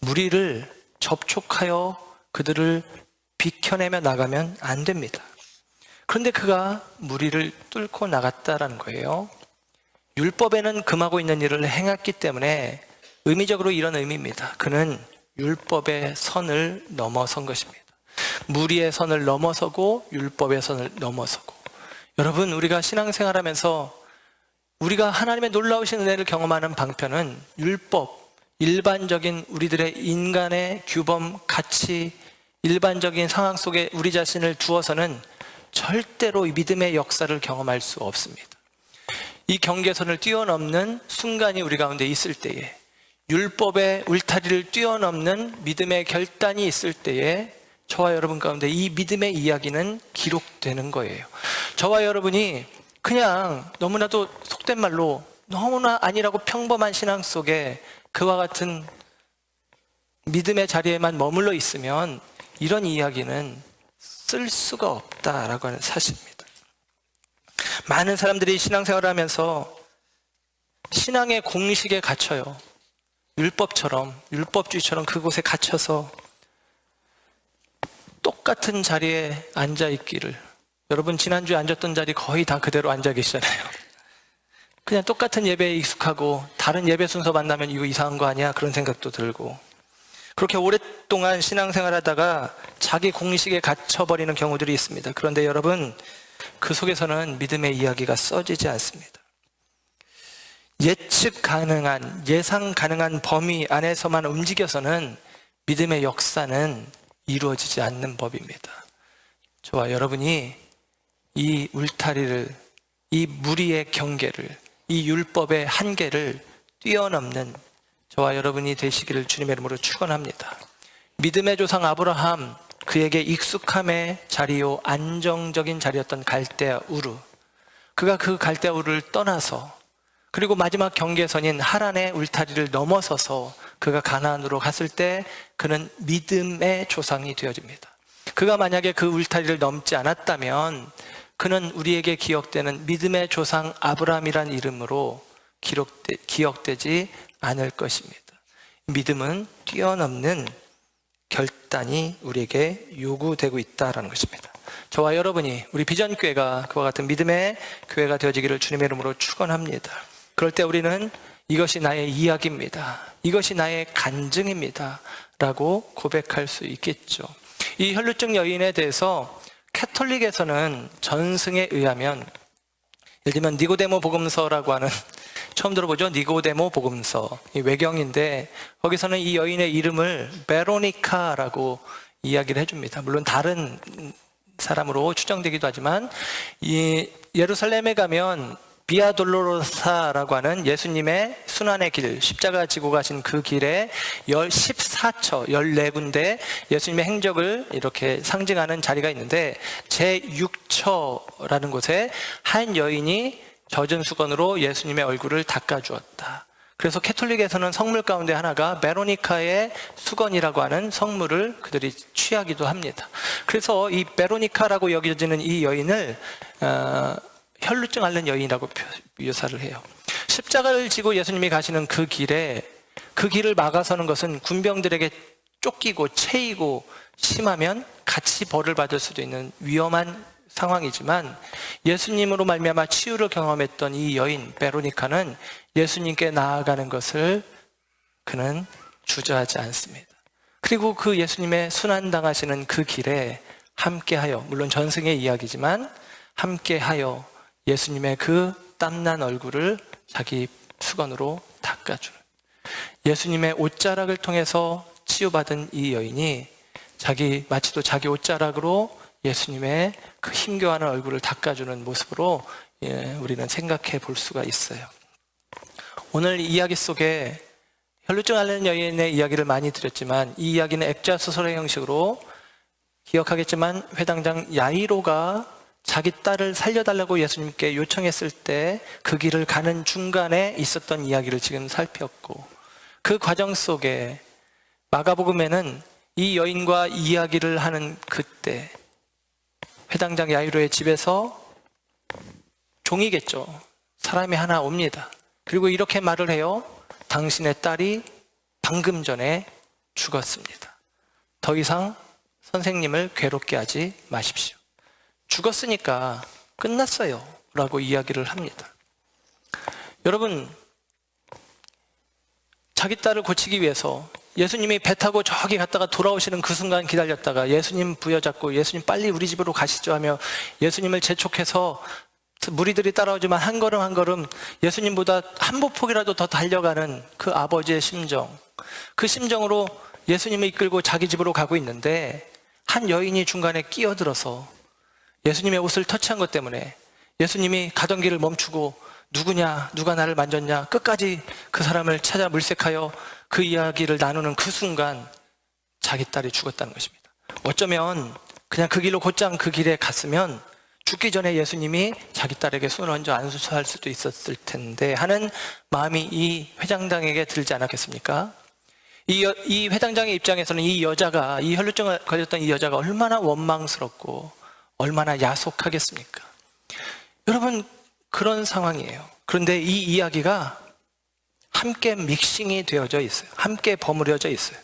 Speaker 1: 무리를 접촉하여 그들을 비켜내며 나가면 안 됩니다. 그런데 그가 무리를 뚫고 나갔다라는 거예요. 율법에는 금하고 있는 일을 행했기 때문에 의미적으로 이런 의미입니다. 그는 율법의 선을 넘어선 것입니다. 무리의 선을 넘어서고 율법의 선을 넘어서고. 여러분, 우리가 신앙생활하면서 우리가 하나님의 놀라우신 은혜를 경험하는 방편은 율법, 일반적인 우리들의 인간의 규범, 가치, 일반적인 상황 속에 우리 자신을 두어서는 절대로 이 믿음의 역사를 경험할 수 없습니다. 이 경계선을 뛰어넘는 순간이 우리 가운데 있을 때에, 율법의 울타리를 뛰어넘는 믿음의 결단이 있을 때에 저와 여러분 가운데 이 믿음의 이야기는 기록되는 거예요. 저와 여러분이 그냥 너무나도 속된 말로 너무나 아니라고 평범한 신앙 속에 그와 같은 믿음의 자리에만 머물러 있으면 이런 이야기는 쓸 수가 없다라고 하는 사실입니다. 많은 사람들이 신앙생활을 하면서 신앙의 공식에 갇혀요. 율법처럼, 율법주의처럼 그곳에 갇혀서 똑같은 자리에 앉아있기를, 여러분 지난주에 앉았던 자리 거의 다 그대로 앉아 계시잖아요. 그냥 똑같은 예배에 익숙하고 다른 예배 순서 만나면 이거 이상한 거 아니야? 그런 생각도 들고, 그렇게 오랫동안 신앙생활 하다가 자기 공식에 갇혀버리는 경우들이 있습니다. 그런데 여러분, 그 속에서는 믿음의 이야기가 써지지 않습니다. 예측 가능한, 예상 가능한 범위 안에서만 움직여서는 믿음의 역사는 이루어지지 않는 법입니다. 저와 여러분이 이 울타리를, 이 무리의 경계를, 이 율법의 한계를 뛰어넘는 저와 여러분이 되시기를 주님의 이름으로 축원합니다. 믿음의 조상 아브라함, 그에게 익숙함의 자리요 안정적인 자리였던 갈대아 우르, 그가 그 갈대아 우르를 떠나서, 그리고 마지막 경계선인 하란의 울타리를 넘어서서 그가 가나안으로 갔을 때 그는 믿음의 조상이 되어집니다. 그가 만약에 그 울타리를 넘지 않았다면 그는 우리에게 기억되는 믿음의 조상 아브라함이란 이름으로 기억되지 않을 것입니다. 믿음은 뛰어넘는 결단이 우리에게 요구되고 있다는 것입니다. 저와 여러분이, 우리 비전교회가 그와 같은 믿음의 교회가 되어지기를 주님의 이름으로 축원합니다. 그럴 때 우리는 이것이 나의 이야기입니다, 이것이 나의 간증입니다 라고 고백할 수 있겠죠. 이 혈루증 여인에 대해서 캐톨릭에서는 전승에 의하면, 예를 들면 니고데모 복음서라고 하는 처음 들어보죠? 니고데모 복음서. 이 외경인데 거기서는 이 여인의 이름을 베로니카라고 이야기를 해줍니다. 물론 다른 사람으로 추정되기도 하지만 이 예루살렘에 가면 비아 돌로로사라고 하는 예수님의 순환의 길, 십자가 지고 가신 그 길에 14처, 14군데 예수님의 행적을 이렇게 상징하는 자리가 있는데 제6처라는 곳에 한 여인이 젖은 수건으로 예수님의 얼굴을 닦아주었다. 그래서 캐톨릭에서는 성물 가운데 하나가 베로니카의 수건이라고 하는 성물을 그들이 취하기도 합니다. 그래서 이 베로니카라고 여겨지는 이 여인을 혈루증 앓는 여인이라고 묘사를 해요. 십자가를 지고 예수님이 가시는 그 길에 그 길을 막아서는 것은 군병들에게 쫓기고 채이고 심하면 같이 벌을 받을 수도 있는 위험한 상황이지만 예수님으로 말미암아 치유를 경험했던 이 여인 베로니카는 예수님께 나아가는 것을 그는 주저하지 않습니다. 그리고 그 예수님의 순환당하시는 그 길에 함께하여, 물론 전승의 이야기지만 함께하여 예수님의 그 땀난 얼굴을 자기 수건으로 닦아주는, 예수님의 옷자락을 통해서 치유받은 이 여인이 마치도 자기 옷자락으로 예수님의 그 힘겨워하는 얼굴을 닦아주는 모습으로 우리는 생각해 볼 수가 있어요. 오늘 이야기 속에 혈루증 앓는 여인의 이야기를 많이 드렸지만 이 이야기는 액자 소설의 형식으로, 기억하겠지만 회당장 야이로가 자기 딸을 살려달라고 예수님께 요청했을 때 그 길을 가는 중간에 있었던 이야기를 지금 살폈고, 그 과정 속에 마가복음에는 이 여인과 이야기를 하는 그때 회당장 야이로의 집에서 종이겠죠. 사람이 하나 옵니다. 그리고 이렇게 말을 해요. 당신의 딸이 방금 전에 죽었습니다. 더 이상 선생님을 괴롭게 하지 마십시오. 죽었으니까 끝났어요 라고 이야기를 합니다. 여러분, 자기 딸을 고치기 위해서 예수님이 배 타고 저기 갔다가 돌아오시는 그 순간 기다렸다가 예수님 부여잡고 예수님 빨리 우리 집으로 가시죠 하며 예수님을 재촉해서 무리들이 따라오지만 한 걸음 한 걸음 예수님보다 한 보폭이라도 더 달려가는 그 아버지의 심정, 그 심정으로 예수님을 이끌고 자기 집으로 가고 있는데 한 여인이 중간에 끼어들어서 예수님의 옷을 터치한 것 때문에 예수님이 가던 길을 멈추고 누구냐, 누가 나를 만졌냐, 끝까지 그 사람을 찾아 물색하여 그 이야기를 나누는 그 순간 자기 딸이 죽었다는 것입니다. 어쩌면 그냥 그 길로 곧장 그 길에 갔으면 죽기 전에 예수님이 자기 딸에게 손을 얹어 안수할 수도 있었을 텐데 하는 마음이 이 회장장에게 들지 않았겠습니까? 이 회장장의 입장에서는 이 여자가, 이 혈루증을 걸렸던 이 여자가 얼마나 원망스럽고 얼마나 야속하겠습니까? 여러분, 그런 상황이에요. 그런데 이 이야기가 함께 믹싱이 되어져 있어요. 함께 버무려져 있어요.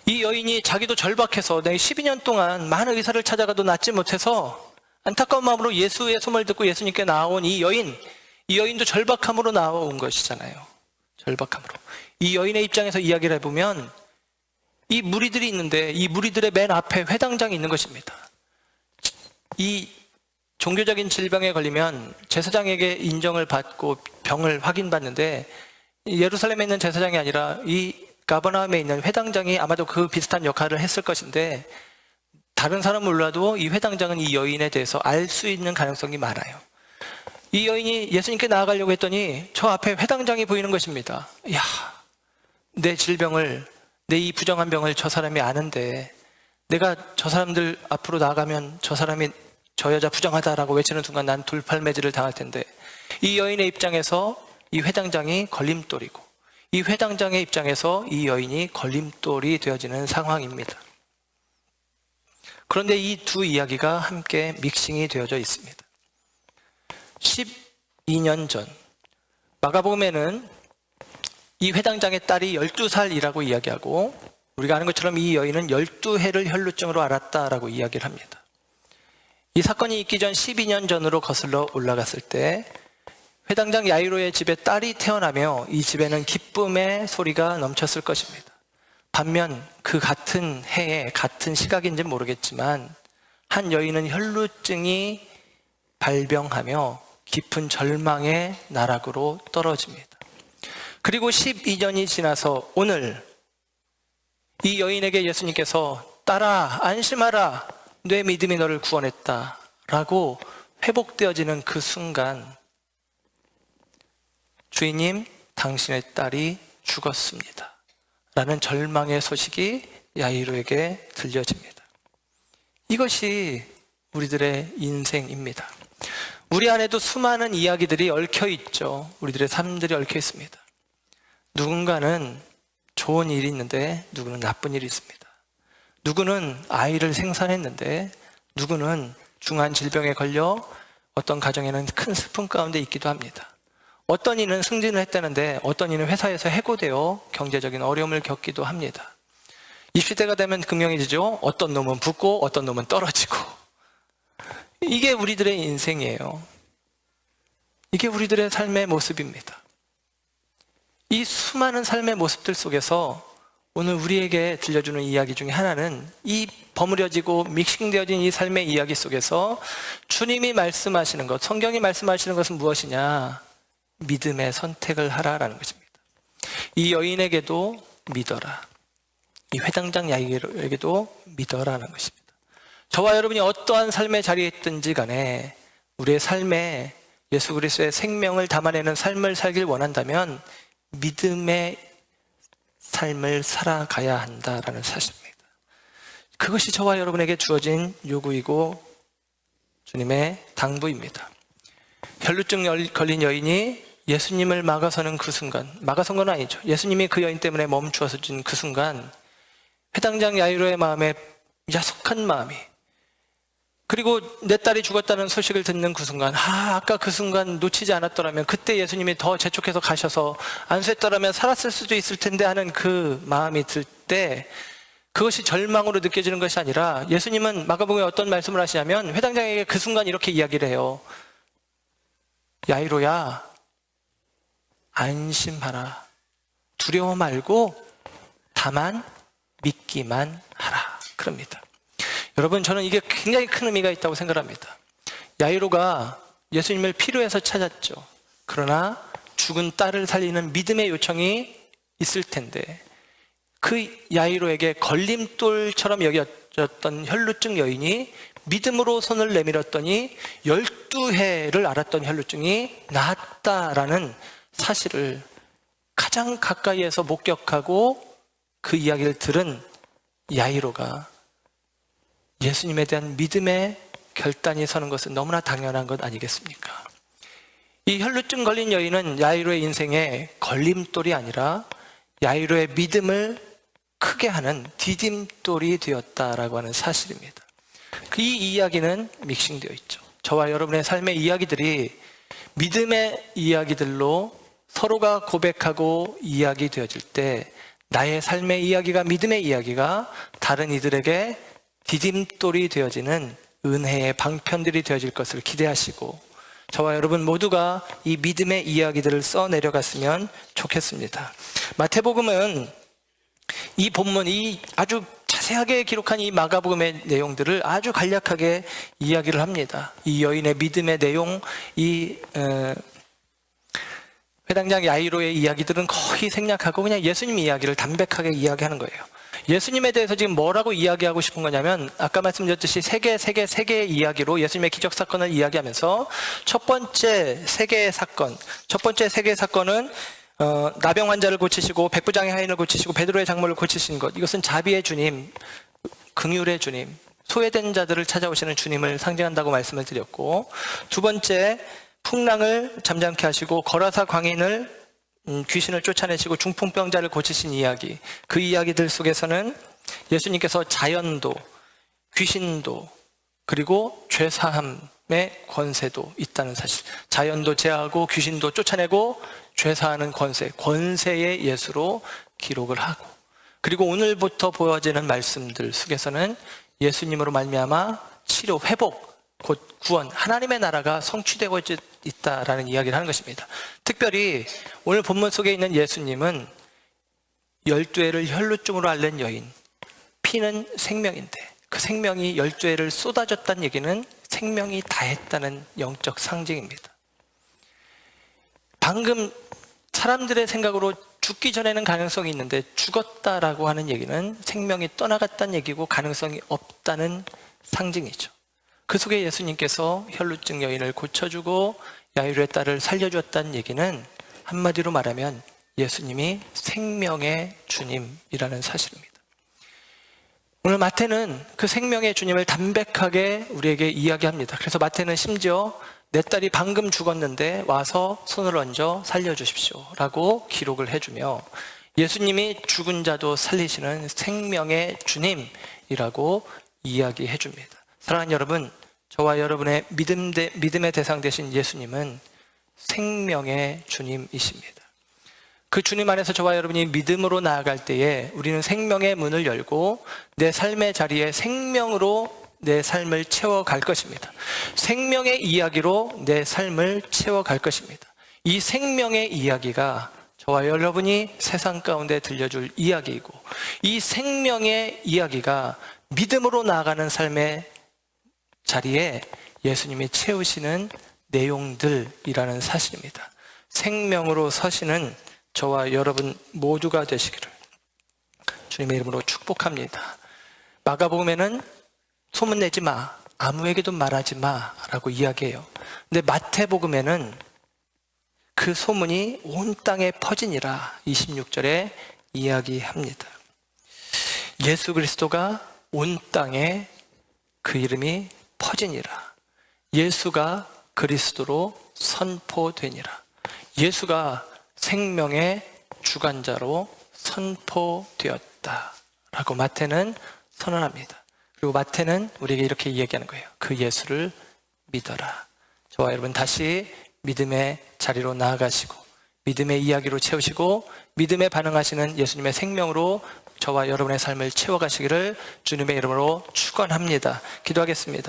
Speaker 1: 이 여인이 자기도 절박해서 내 12년 동안 많은 의사를 찾아가도 낫지 못해서 안타까운 마음으로 예수의 소문을 듣고 예수님께 나온 이 여인도 절박함으로 나온 것이잖아요. 절박함으로. 이 여인의 입장에서 이야기를 해보면 이 무리들이 있는데 이 무리들의 맨 앞에 회당장이 있는 것입니다. 이 종교적인 질병에 걸리면 제사장에게 인정을 받고 병을 확인받는데 예루살렘에 있는 제사장이 아니라 이 가버나움에 있는 회당장이 아마도 그 비슷한 역할을 했을 것인데 다른 사람은 몰라도 이 회당장은 이 여인에 대해서 알 수 있는 가능성이 많아요. 이 여인이 예수님께 나아가려고 했더니 저 앞에 회당장이 보이는 것입니다. 이야, 내 질병을, 내 이 부정한 병을 저 사람이 아는데 내가 저 사람들 앞으로 나아가면 저 사람이 저 여자 부정하다라고 외치는 순간 난 돌팔매질을 당할 텐데, 이 여인의 입장에서 이 회당장이 걸림돌이고 이 회당장의 입장에서 이 여인이 걸림돌이 되어지는 상황입니다. 그런데 이 두 이야기가 함께 믹싱이 되어져 있습니다. 12년 전 마가복음에는 이 회당장의 딸이 12살이라고 이야기하고 우리가 아는 것처럼 이 여인은 12해를 혈루증으로 앓았다라고 이야기를 합니다. 이 사건이 있기 전 12년 전으로 거슬러 올라갔을 때 회당장 야이로의 집에 딸이 태어나며 이 집에는 기쁨의 소리가 넘쳤을 것입니다. 반면 그 같은 해에 같은 시각인지는 모르겠지만 한 여인은 혈루증이 발병하며 깊은 절망의 나락으로 떨어집니다. 그리고 12년이 지나서 오늘 이 여인에게 예수님께서 따라 안심하라, 내 믿음이 너를 구원했다 라고 회복되어지는 그 순간, 주인님, 당신의 딸이 죽었습니다 라는 절망의 소식이 야이로에게 들려집니다. 이것이 우리들의 인생입니다. 우리 안에도 수많은 이야기들이 얽혀 있죠. 우리들의 삶들이 얽혀 있습니다. 누군가는 좋은 일이 있는데 누구는 나쁜 일이 있습니다. 누구는 아이를 생산했는데 누구는 중한 질병에 걸려 어떤 가정에는 큰 슬픔 가운데 있기도 합니다. 어떤 이는 승진을 했다는데 어떤 이는 회사에서 해고되어 경제적인 어려움을 겪기도 합니다. 20대가 되면 극명해지죠. 어떤 놈은 붙고 어떤 놈은 떨어지고. 이게 우리들의 인생이에요. 이게 우리들의 삶의 모습입니다. 이 수많은 삶의 모습들 속에서 오늘 우리에게 들려주는 이야기 중에 하나는 이 버무려지고 믹싱되어진 이 삶의 이야기 속에서 주님이 말씀하시는 것, 성경이 말씀하시는 것은 무엇이냐? 믿음의 선택을 하라라는 것입니다. 이 여인에게도 믿어라. 이 회당장 야이로에게도 믿어라는 것입니다. 저와 여러분이 어떠한 삶의 자리에 있든지 간에 우리의 삶에 예수 그리스도의 생명을 담아내는 삶을 살길 원한다면 믿음의 삶을 살아가야 한다라는 사실입니다. 그것이 저와 여러분에게 주어진 요구이고 주님의 당부입니다. 혈루증 걸린 여인이 예수님을 막아서는 그 순간, 막아선 건 아니죠. 예수님이 그 여인 때문에 멈추어진 그 순간 회당장 야이로의 마음에 야속한 마음이, 그리고 내 딸이 죽었다는 소식을 듣는 그 순간, 아까 그 순간 놓치지 않았더라면, 그때 예수님이 더 재촉해서 가셔서 안수했더라면 살았을 수도 있을 텐데 하는 그 마음이 들 때 그것이 절망으로 느껴지는 것이 아니라 예수님은 마가복음에 어떤 말씀을 하시냐면 회당장에게 그 순간 이렇게 이야기를 해요. 야이로야, 안심하라. 두려워 말고 다만 믿기만 하라. 그럽니다. 여러분, 저는 이게 굉장히 큰 의미가 있다고 생각합니다. 야이로가 예수님을 필요해서 찾았죠. 그러나 죽은 딸을 살리는 믿음의 요청이 있을 텐데 그 야이로에게 걸림돌처럼 여겨졌던 혈루증 여인이 믿음으로 손을 내밀었더니 12해를 앓았던 혈루증이 나았다라는 사실을 가장 가까이에서 목격하고 그 이야기를 들은 야이로가 예수님에 대한 믿음의 결단이 서는 것은 너무나 당연한 것 아니겠습니까? 이 혈루증 걸린 여인은 야이로의 인생의 걸림돌이 아니라 야이로의 믿음을 크게 하는 디딤돌이 되었다라고 하는 사실입니다. 이 이야기는 믹싱되어 있죠. 저와 여러분의 삶의 이야기들이 믿음의 이야기들로 서로가 고백하고 이야기 되어질 때 나의 삶의 이야기가, 믿음의 이야기가 다른 이들에게 디딤돌이 되어지는 은혜의 방편들이 되어질 것을 기대하시고 저와 여러분 모두가 이 믿음의 이야기들을 써내려갔으면 좋겠습니다. 마태복음은 이 본문, 이 아주 자세하게 기록한 이 마가복음의 내용들을 아주 간략하게 이야기를 합니다. 이 여인의 믿음의 내용, 이 회당장 야이로의 이야기들은 거의 생략하고 그냥 예수님 이야기를 담백하게 이야기하는 거예요. 예수님에 대해서 지금 뭐라고 이야기하고 싶은 거냐면 아까 말씀드렸듯이 세 개의 이야기로 예수님의 기적 사건을 이야기하면서 첫 번째 세 개의 사건은 나병 환자를 고치시고 백부장의 하인을 고치시고 베드로의 장모를 고치신 것, 이것은 자비의 주님, 긍휼의 주님, 소외된 자들을 찾아오시는 주님을 상징한다고 말씀을 드렸고, 두 번째 풍랑을 잠잠케 하시고 거라사 광인을 귀신을 쫓아내시고 중풍병자를 고치신 이야기, 그 이야기들 속에서는 예수님께서 자연도, 귀신도, 그리고 죄사함의 권세도 있다는 사실, 자연도 제하고 귀신도 쫓아내고 죄사하는 권세의 예수로 기록을 하고, 그리고 오늘부터 보여지는 말씀들 속에서는 예수님으로 말미암아 치료, 회복, 곧 구원, 하나님의 나라가 성취되고 있다라는 이야기를 하는 것입니다. 특별히 오늘 본문 속에 있는 예수님은 12해를 혈루증으로 앓는 여인, 피는 생명인데 그 생명이 12해를 쏟아졌다는 얘기는 생명이 다했다는 영적 상징입니다. 방금 사람들의 생각으로 죽기 전에는 가능성이 있는데 죽었다라고 하는 얘기는 생명이 떠나갔다는 얘기고 가능성이 없다는 상징이죠. 그 속에 예수님께서 혈루증 여인을 고쳐주고 야이로의 딸을 살려주었다는 얘기는 한마디로 말하면 예수님이 생명의 주님이라는 사실입니다. 오늘 마태는 그 생명의 주님을 담백하게 우리에게 이야기합니다. 그래서 마태는 심지어 내 딸이 방금 죽었는데 와서 손을 얹어 살려주십시오 라고 기록을 해주며 예수님이 죽은 자도 살리시는 생명의 주님이라고 이야기해 줍니다. 사랑하는 여러분, 저와 여러분의 믿음의 대상 되신 예수님은 생명의 주님이십니다. 그 주님 안에서 저와 여러분이 믿음으로 나아갈 때에 우리는 생명의 문을 열고 내 삶의 자리에 생명으로 내 삶을 채워갈 것입니다. 생명의 이야기로 내 삶을 채워갈 것입니다. 이 생명의 이야기가 저와 여러분이 세상 가운데 들려줄 이야기이고 이 생명의 이야기가 믿음으로 나아가는 삶의 자리에 예수님이 채우시는 내용들이라는 사실입니다. 생명으로 서시는 저와 여러분 모두가 되시기를 주님의 이름으로 축복합니다. 마가복음에는 소문내지 마, 아무에게도 말하지 마 라고 이야기해요. 근데 마태복음에는 그 소문이 온 땅에 퍼지니라 26절에 이야기합니다. 예수 그리스도가 온 땅에 그 이름이 퍼지니라. 예수가 그리스도로 선포되니라. 예수가 생명의 주관자로 선포되었다 라고 마태는 선언합니다. 그리고 마태는 우리에게 이렇게 이야기하는 거예요. 그 예수를 믿어라. 저와 여러분 다시 믿음의 자리로 나아가시고 믿음의 이야기로 채우시고 믿음에 반응하시는 예수님의 생명으로 저와 여러분의 삶을 채워가시기를 주님의 이름으로 축원합니다. 기도하겠습니다.